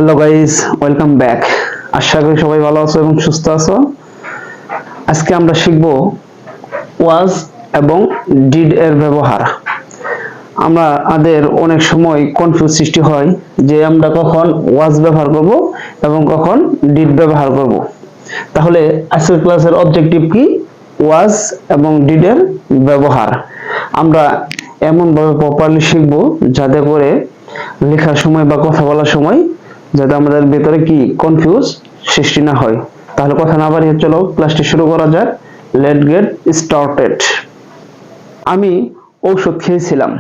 Hello guys, welcome back. আশা করি সবাই ভালো আছো এবং সুস্থ আছো। আজকে আমরা শিখব ওয়াজ এবং ডিড এর ব্যবহার। আমাদের অনেক সময় কনফিউজ সৃষ্টি হয় যে আমরা কখন ওয়াজ ব্যবহার করব এবং কখন ডিড ব্যবহার করব। তাহলে আজকের ক্লাসের অবজেক্টিভ কি? ওয়াজ এবং ডিড এর ব্যবহার আমরা এমনভাবে প্রপারলি শিখব যাতে করে লেখার সময় বা কথা বলার সময় যাতে আমাদের ভেতরে কি কনফিউজ সৃষ্টি না হয়। তাহলে কথা না বাড়িয়ে চলো ক্লাসটি শুরু করা যাক। Let's get started. আমি ঔষধ খেয়েছিলাম।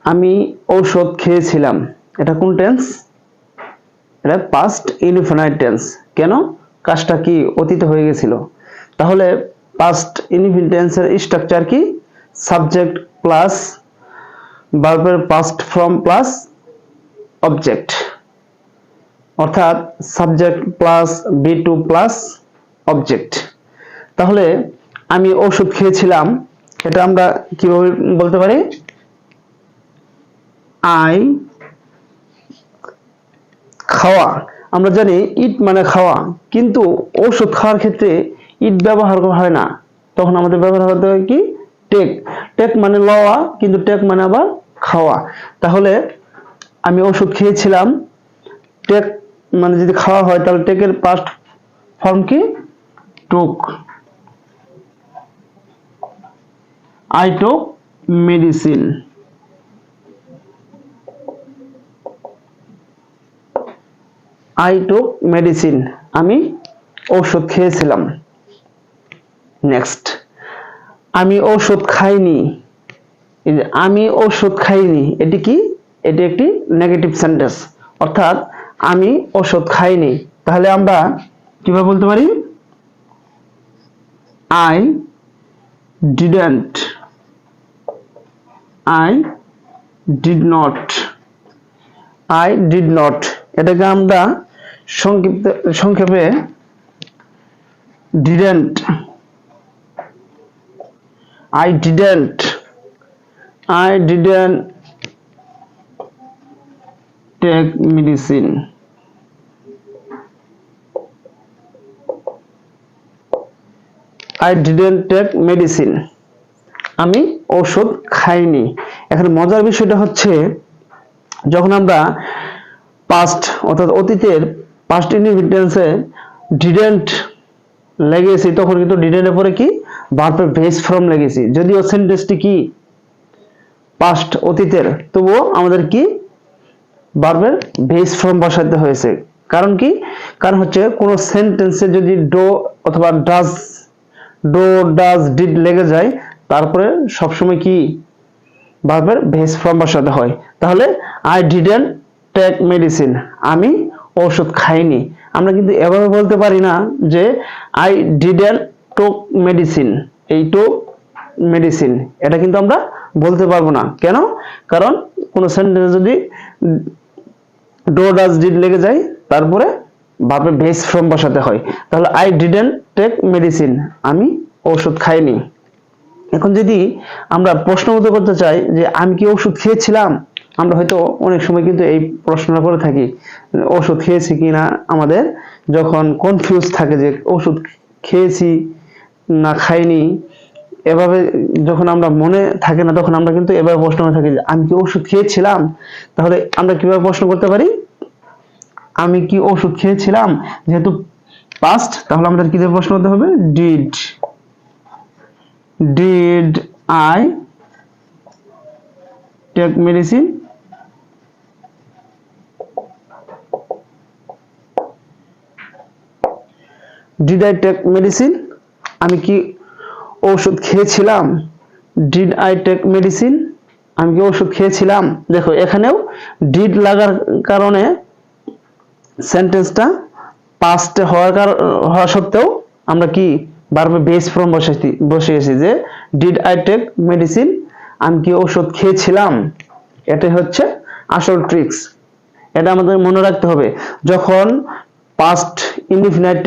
আমি ঔষধ খেয়েছিলাম, এটা কোন টেন্স? এটা পাস্ট ইনডিফিনাইট টেন্স। কেন? কাজটা কি অতীতে হয়ে গেছিল। তাহলে পাস্ট ইনডিফিনাইট টেন্সের স্ট্রাকচার কি? সাবজেক্ট প্লাস ভার্বের পাস্ট ফর্ম প্লাস অবজেক্ট, অর্থাৎ subject plus B2 plus object. তাহলে আমি ওষুধ খেয়েছিলাম, এটা আমরা কিভাবে বলতে পারি? আই, খাওয়া। আমরা জানি ইট মানে খাওয়া, কিন্তু ওষুধ খাওয়ার ক্ষেত্রে ইট ব্যবহার করা হয় না, তখন আমাদের ব্যবহার হতে হয় কি? টেক। টেক মানে লওয়া, কিন্তু টেক মানে আবার খাওয়া। তাহলে আমি ওষুধ খেয়েছিলাম, টেক মানে যদি খাওয়া হয় তাহলে টেকের পাস্ট ফর্ম কি? Took. I took medicine. I took medicine, আমি ঔষধ খেয়েছিলাম। নেক্সট, আমি ঔষধ খাইনি। আমি ঔষধ খাইনি, এটি কি? এটি একটি নেগেটিভ সেন্টেন্স, অর্থাৎ আমি ঔষধ খাইনি। তাহলে আমরা কিভাবে বলতে পারি? I didn't, I did not, I did not. এটাকে আমরা সংক্ষেপে didn't, I didn't, I didn't take medicine. I didn't take medicine, আমি ঔষধ খাইনি। এখন মজার বিষয়টা হচ্ছে যখন আমরা পাস্ট অর্থাৎ অতীতের পাস্ট ইনডিফিনিট টেন্সে ডিডন্ট লেগেছি, তখন কিন্তু ডিডন্টের পরে কি? ভার্বের বেস ফর্ম লেগেছি। যদিও সেন্টেন্সটি কি? পাস্ট অতীতের, তবুও আমাদের কি? ভার্বের বেস ফর্ম বসাতে হয়েছে। কারণ কি? কারণ হচ্ছে কোন সেন্টেন্সে যদি ডো অথবা ডাজ, ডো ডাজ ডিড লেগে যায়, তারপরে সবসময় কি? ভার্বের বেস ফর্ম বসাতে হয়। তাহলে আই ডিডন্ট টেক মেডিসিন, আমি ঔষধ খাইনি। আমরা কিন্তু এভাবে বলতে পারি না যে আই ডিডন্ট টোক মেডিসিন, এই টোক মেডিসিন, এটা কিন্তু আমরা বলতে পারবো না। কেন? কারণ কোন সেন্টেন্সে যদি ডো ডাজ ডিড লেগে যায়, তারপরে ভার্বের বেস ফর্ম বসাতে হয়। তাহলে আই ডিডন্ট টেক মেডিসিন, আমি ওষুধ খাইনি। এখন যদি আমরা প্রশ্নবোধ করতে চাই যে আমি কি ওষুধ খেয়েছিলাম, আমরা হয়তো অনেক সময় কিন্তু এই প্রশ্নটা করে থাকি, ওষুধ খেয়েছি কিনা আমাদের যখন কনফিউজ থাকে যে ওষুধ খেয়েছি না খাইনি, এভাবে যখন আমরা মনে থাকে না, তখন আমরা কিন্তু এভাবে প্রশ্ন করে থাকি যে আমি কি ওষুধ খেয়েছিলাম। তাহলে আমরা কিভাবে প্রশ্ন করতে পারি? আমি কি ওষুধ খেয়েছিলাম, যেহেতু পাস্ট, তাহলে আমাদের কি প্রশ্ন করতে হবে? Did, did I take medicine, did I take medicine, আমি কি ওষুধ খেয়েছিলাম। ডিড আই টেক মেডিসিন, আমি কি ওষুধ খেয়েছিলাম। দেখো এখানেও ডিড লাগার কারণে সেন্টেন্সটা পাস্ট হওয়া সত্ত্বেও আমরা কি? ভার্বের বেস ফর্ম বসিয়েছি যে ডিড আই টেক মেডিসিন, আমি কি ওষুধ খেয়েছিলাম। এটাই হচ্ছে আসল ট্রিক্স, এটা আমাদের মনে রাখতে হবে। যখন পাস্ট ইনডিফিনাইট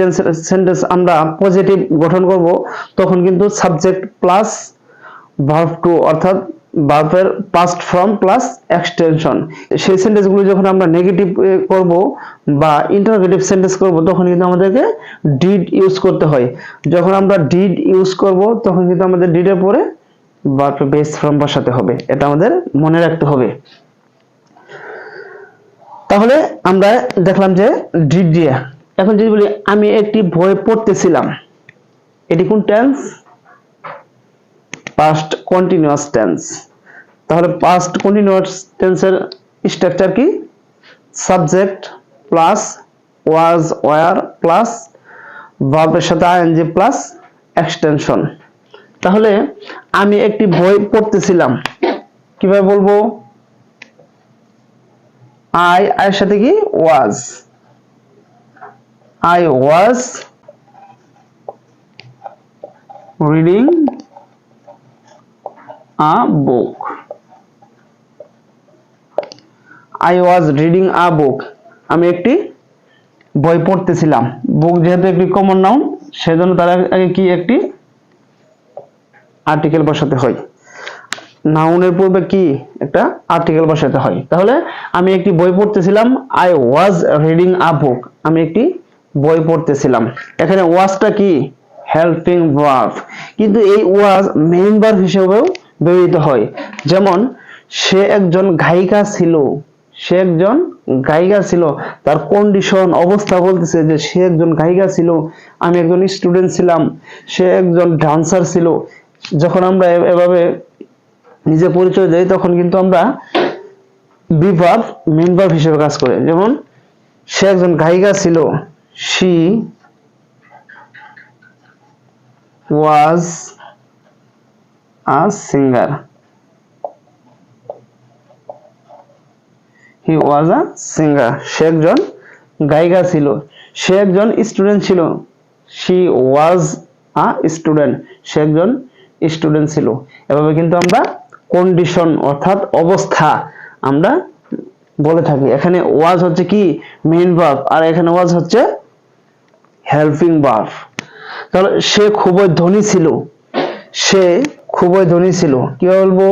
সেন্টেন্স আমরা পজিটিভ গঠন করব, তখন কিন্তু সাবজেক্ট প্লাস ভার্ব টু অর্থাৎ ভার্বের পাস্ট ফর্ম প্লাস এক্সটেনশন। সেই সেন্টেন্সগুলো যখন আমরা নেগেটিভ করব বা ইন্টারোগেটিভ সেন্টেন্স করব তখন কিন্তু আমাদেরকে ডিড ইউজ করতে হয়। যখন আমরা ডিড ইউজ করব তখন কিন্তু আমাদের ডিডের পরে ভার্বের বেস ফর্ম বসাতে হবে, এটা আমাদের মনে রাখতে হবে। তাহলে আমরা দেখলাম যে ডিড দিয়ে। এখন যদি বলি আমি একটি বই পড়তেছিলাম, এটি কোন টেন্স? Past continuous tense. তাহলে পাস্ট কন্টিনিউয়াস টেন্সের স্ট্রাকচার কি? Subject plus was wire plus ভার্বের সাথে আইএনজি প্লাস এক্সটেনশন। তাহলে আমি একটি বই পড়তেছিলাম, কিভাবে বলবো? আই এর সাথে কি? ওয়াজ। I was reading a book. I was reading a book. আমি একটি বই পড়তেছিলাম। বুক যেহেতু একটি কমন নাউন, সেজন্য তার আগে কি একটি আর্টিকেল বসাতে হয়। নাউনের পূর্বে কি একটা আর্টিকেল বসাতে হয়। তাহলে আমি একটি বই পড়তেছিলাম, I was reading a book. আমি একটি বই পড়তেছিলাম। এখানে ওয়াজটা কি? Helping verb. কিন্তু এই ওয়াজ মেইন ভার্ব হিসেবেও ব্যবহৃত হয়। যেমন সে একজন গায়িকা ছিল, সে একজন গায়িকা ছিল, তার কন্ডিশন অবস্থা বলতেছে যে সে একজন গায়িকা ছিল, আমি একজন স্টুডেন্ট ছিলাম, সে একজন ডান্সার ছিল। যখন আমরা এভাবে নিজে পরিচয় দেই তখন কিন্তু আমরা বি ভার্ব মেইন ভার্ব হিসেবে কাজ করে। যেমন সে একজন গায়িকা ছিল, she was a singer. He was a singer. সে একজন গায়িকা ছিল। সে একজন স্টুডেন্ট ছিল, she was a student. সে একজন স্টুডেন্ট ছিল। এভাবে কিন্তু আমরা কন্ডিশন অর্থাৎ অবস্থা আমরা বলে থাকি। এখানে ওয়াজ হচ্ছে কি? মেইন ভার্ব, আর এখানে ওয়াজ হচ্ছে হেল্পিং ভার্ব। তাহলে সে খুবই ধনী ছিল, সে খুবই ধনী ছিল, কি বলবো?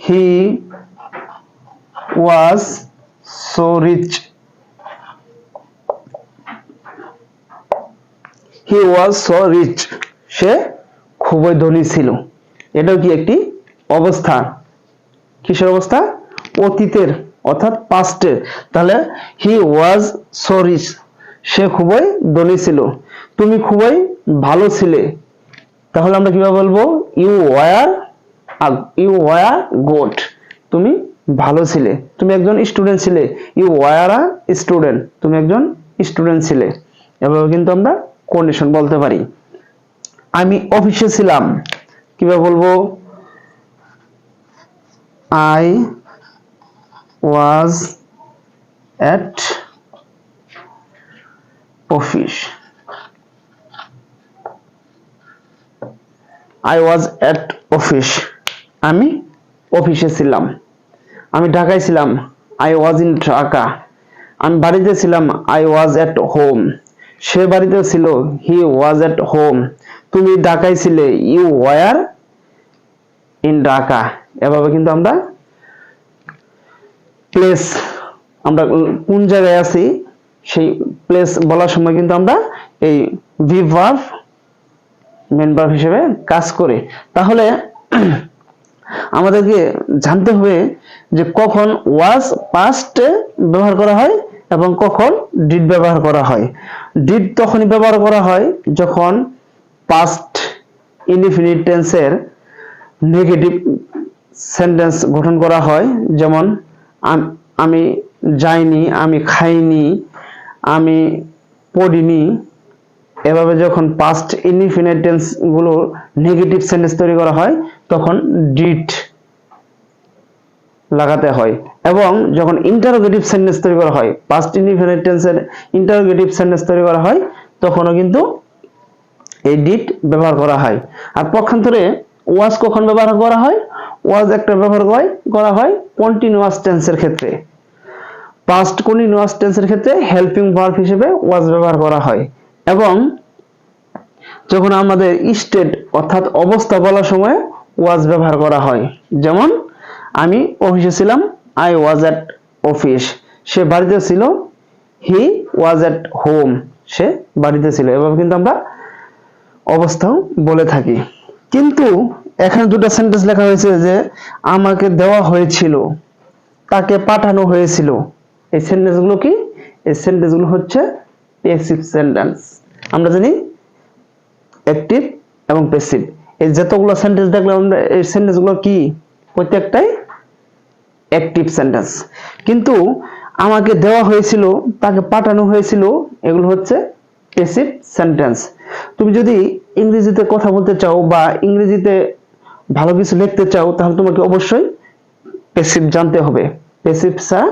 He was so rich. He was so rich. সে খুবই ধনী ছিল। এটাও কি একটি অবস্থা। কিসের অবস্থা? অতীতের অর্থাৎ পাস্টের। তাহলে হি ওয়াজ সো রিচ, সে খুবই ধনী ছিল। তুমি খুবই ভালো ছিলে, তাহলে আমরা কিভাবে বলবো? You were good. তুমি ভালো ছিলে। তুমি একজন স্টুডেন্ট ছিলে, ইউ ওয়ার আ স্টুডেন্ট। তুমি একজন স্টুডেন্ট ছিলে। এভাবে কিন্তু আমরা কন্ডিশন বলতে পারি। আমি অফিসে ছিলাম, কিভাবে বলবো? I was at office. I was at office. আমি অফিসে ছিলাম। আমি ঢাকায় ছিলাম, I was in Dhaka. আমি বাড়িতে ছিলাম, I was at home. সে বাড়িতে ছিল, he was at home. তুমি ঢাকায় ছিলে, you were in Dhaka. এভাবে কিন্তু আমরা প্লেস, আমরা কোন জায়গায় আছি সেই প্লেস বলার সময় কিন্তু আমরা এই বি ভার্ব মেইন ভার্ব হিসেবে কাজ করে। তাহলে আমাদেরকে জানতে হবে যে কখন ওয়াজ পাস্টে ব্যবহার করা হয় এবং কখন ডিড ব্যবহার করা হয়। ডিড তখনই ব্যবহার করা হয় যখন পাস্ট ইনডিফিনিট টেন্সের নেগেটিভ সেন্টেন্স গঠন করা হয়। যেমন আমি যাইনি, আমি খাইনি, আমি পড়িনি। এভাবে যখন পাস্ট ইনডিফিনিট টেন্স গুলো নেগেটিভ সেন্টেন্স তৈরি করা হয় তখন ডিড লাগাতে হয়। এবং যখন ইন্টারোগেটিভ সেন্টেন্স তৈরি করা হয়, পাস্ট ইনডিফিনিট টেন্সের ইন্টারোগেটিভ সেন্টেন্স তৈরি করা হয়, তখনও কিন্তু এই ডিড ব্যবহার করা হয়। আর পক্ষান্তরে ওয়াজ কখন ব্যবহার করা হয়? ওয়াজ একটা ব্যবহার করা হয় কন্টিনিউয়াস টেন্সের ক্ষেত্রে। পাস্ট কন্টিনিউয়াস টেন্সের ক্ষেত্রে হেল্পিং ভার্ব হিসেবে ওয়াজ ব্যবহার করা হয়। এবং যখন আমাদের স্টেট অর্থাৎ অবস্থা বলার সময় ওয়াজ ব্যবহার করা হয়। যেমন আমি অফিসে ছিলাম, আই ওয়াজ এট অফিস। সে বাড়িতে ছিল, হি ওয়াজ এট হোম। সে বাড়িতে ছিল। এভাবে কিন্তু আমরা অবস্থাও বলে থাকি। কিন্তু এখানে দুটো সেন্টেন্স লেখা হয়েছে যে আমাকে দেওয়া হয়েছিল, তাকে পাঠানো হয়েছিল। এই সেন্টেন্সগুলো কি? এই সেন্টেন্সগুলো হচ্ছে প্যাসিভ সেন্টেন্স। আমরা জানি অ্যাক্টিভ এবং প্যাসিভ। এই যতগুলো সেন্টেন্স দেখলাম আমরা, এই সেন্টেন্সগুলো কি? প্রত্যেকটাই অ্যাক্টিভ সেন্টেন্স। কিন্তু আমাকে দেওয়া হয়েছিল, তাকে পাঠানো হয়েছিল, এগুলো হচ্ছে প্যাসিভ সেন্টেন্স। তুমি যদি ইংরেজিতে কথা বলতে চাও বা ইংরেজিতে ভালো কিছু লিখতে চাও, তাহলে তোমাকে অবশ্যই প্যাসিভ জানতে হবে। প্যাসিভ ছাড়া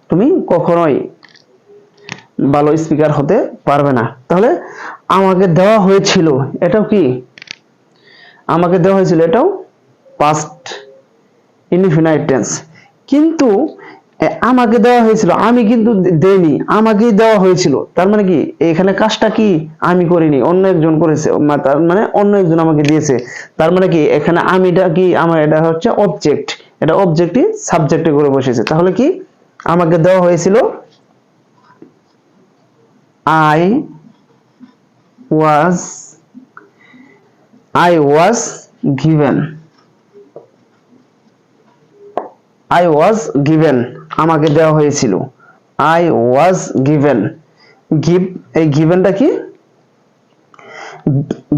তুমি কখনোই ভালো স্পিকার হতে পারবে না। তাহলে আমাকে দেওয়া হয়েছিল, এটাও কি? আমাকে দেওয়া হয়েছিল, এটাও পাস্ট ইনডিফিনাইট টেন্স। কিন্তু আমাকে দেওয়া হয়েছিল, আমি কিন্তু দেইনি, আমাকেই দেওয়া হয়েছিল। তার মানে কি? এখানে কাজটা কি? আমি করিনি, অন্য একজন করেছে। তার মানে অন্য একজন আমাকে দিয়েছে। তার মানে কি? এখানে আমিটা কি? আমার এটা হচ্ছে অবজেক্ট। এটা অবজেক্টই সাবজেক্টে করে বসেছে। তাহলে কি? আমাকে দেওয়া হয়েছিল, I was given. I was given, আমাকে দেওয়া হয়েছিল। I was given. give, এই givenটা কি?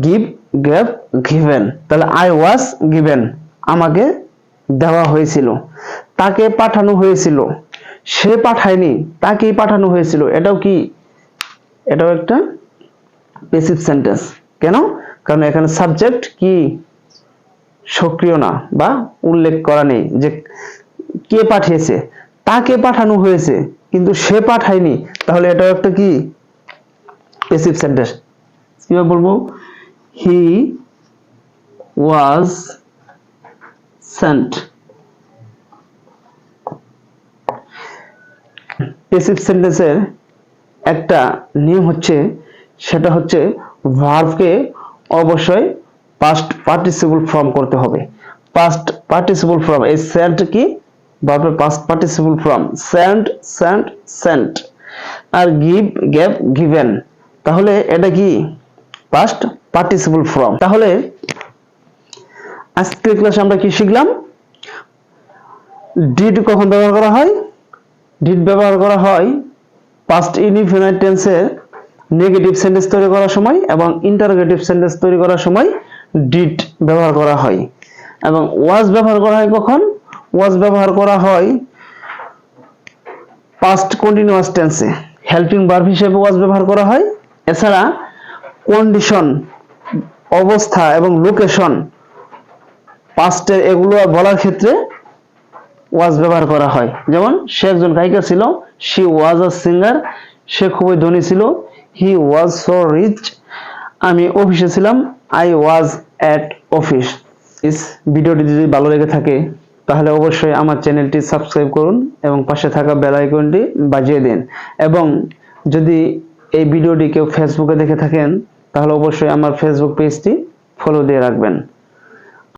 give, gave, given। তাহলে I was given, আমাকে দেওয়া হয়েছিল। তাকে পাঠানো হয়েছিল, সে পাঠায়নি, তাকেই পাঠানো হয়েছিল। এটাও কি? এটাও একটা প্যাসিভ সেন্টেন্স। কেন? কারণ এখানে সাবজেক্ট কি? সক্রিয় না বা উল্লেখ করা নেই যে কে পাঠিয়েছে। তাকে পাঠানো হয়েছে কিন্তু সে পাঠায়নি, তাহলে এটাও একটা কি? Passive sentence. কিভাবে বলবো? He was sent. প্যাসিভ সেন্টেন্সের একটা নিয়ম হচ্ছে, সেটা হচ্ছে ভার্বকে অবশ্যই পাস্ট পার্টিসিপল ফর্ম করতে হবে। পাস্ট পার্টিসিপল ফর্ম, এই সেন্ট কি? ভার্বের past participle form. Sent, sent, sent. আর গিভ, গেভ, গিভেন। তাহলে এটা কি? Past participle form. তাহলে আজকের ক্লাসে আমরা কি শিখলাম? ডিড কখন ব্যবহার করা হয়? ডিড ব্যবহার করা হয় পাস্ট ইনডিফিনাইট টেন্সে নেগেটিভ সেন্টেন্স তৈরি করার সময় এবং ইন্টারোগেটিভ সেন্টেন্স তৈরি করার সময় ডিড ব্যবহার করা হয়। এবং ওয়াজ ব্যবহার করা হয় কখন? ওয়াজ ব্যবহার করা হয় পাস্ট কন্টিনিউয়াস টেন্সে, হেল্পিং ভার্ব হিসেবে ওয়াজ ব্যবহার করা হয়। এছাড়া কন্ডিশন, অবস্থা এবং লোকেশন, পাস্টের এগুলো বলার ক্ষেত্রে ওয়াজ ব্যবহার করা হয়। যেমন সে একজন গায়িকা ছিল, শি ওয়াজ আ সিঙ্গার। সে খুবই ধনী ছিল, হি ওয়াজ সো রিচ। আমি অফিসে ছিলাম, আই ওয়াজ এট অফিস। ভিডিওটি যদি ভালো লেগে থাকে তাহলে অবশ্যই আমার চ্যানেলটি সাবস্ক্রাইব করুন এবং পাশে থাকা বেল আইকনটি বাজিয়ে দিন। এবং যদি এই ভিডিওটি কেউ ফেসবুকে দেখে থাকেন তাহলে অবশ্যই আমার ফেসবুক পেজটি ফলো দিয়ে রাখবেন।